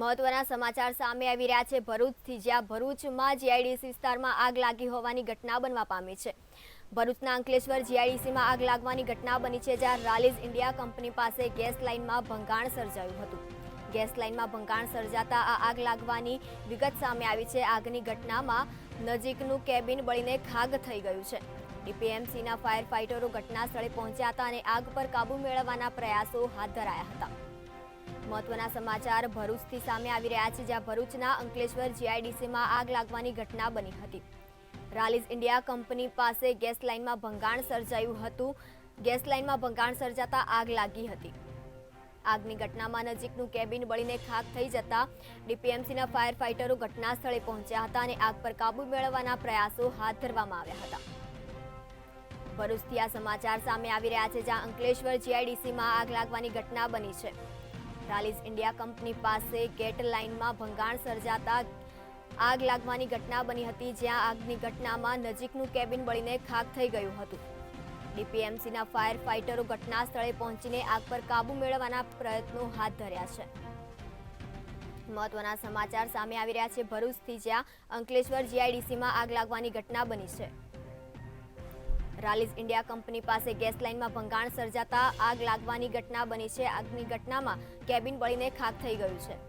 મહત્વના સમાચાર સામે આવી રહ્યા છે ભરૂચથી, જ્યાં ભરૂચમાં જીઆઈડીસી વિસ્તારમાં આગ લાગી હોવાની ઘટના બનવા પામી છે। ભરૂચના અંકલેશ્વર જીઆઈડીસીમાં આગ લાગવાની ઘટના બની છે, જ્યાં રાલીઝ ઇન્ડિયા કંપની પાસે ગેસ લાઇનમાં ભંગાણ સર્જાયું હતું। ગેસ લાઇનમાં ભંગાણ સર્જાતા આ આગ લાગવાની વિગત સામે આવી છે। આગની ઘટનામાં નજીકનું કેબિન બળીને ખાક થઈ ગયું છે। ડીપીએમસીના ફાયર ફાઇટરો ઘટના સ્થળે પહોંચ્યા હતા અને આગ પર કાબુ મેળવવાના પ્રયાસો હાથ ધરાયા હતા। મહત્વના સમાચાર ભરૂચથી સામે આવી રહ્યા છે, જ્યાં ભરૂચના અંકલેશ્વર જીઆઈડીસીમાં આગ લાગવાની ઘટના બની હતી। રાલીઝ ઇન્ડિયા કંપની પાસે ગેસ લાઇનમાં ભંગાણ સર્જાયું હતું। ગેસ લાઇનમાં ભંગાણ સર્જાતા આગ લાગી હતી। આગની ઘટનામાં નજીકનું કેબિન બળીને ખાક થઈ જતા ડીપીએમસીના ફાયર ફાઇટરો ઘટના સ્થળે પહોંચ્યા હતા અને આગ પર કાબુ મેળવવાના પ્રયાસો હાથ ધરવામાં આવ્યા હતા। ભરૂચથી આ સમાચાર સામે આવી રહ્યા છે, જ્યાં અંકલેશ્વર જીઆઈડીસીમાં આગ લાગવાની ઘટના બની છે। રાલીઝ ઇન્ડિયા કંપની પાસે ગેટ લાઇનમાં ભંગાણ સર્જાતા આગ લાગવાની ઘટના બની હતી, જ્યાં આગની ઘટનામાં નજીકનું કેબિન બળીને ખાક થઈ ગયું હતું। ડીપીએમસીના ફાયર ફાઇટરો ઘટના સ્થળે પહોંચીને આગ પર કાબુ મેળવવાના પ્રયત્નો હાથ ધર્યા છે। મહત્વના સમાચાર સામે આવી રહ્યા છે ભરૂચથી, જ્યાં અંકલેશ્વર જીઆઈડીસીમાં આગ લાગવાની ઘટના બની છે। રાલીઝ ઇન્ડિયા કંપની પાસે ગેસ લાઇનમાં ભંગાણ સર્જાતા આગ લાગવાની ઘટના બની છે। આગની ઘટનામાં કેબિન બળીને ખાક થઈ ગયું છે।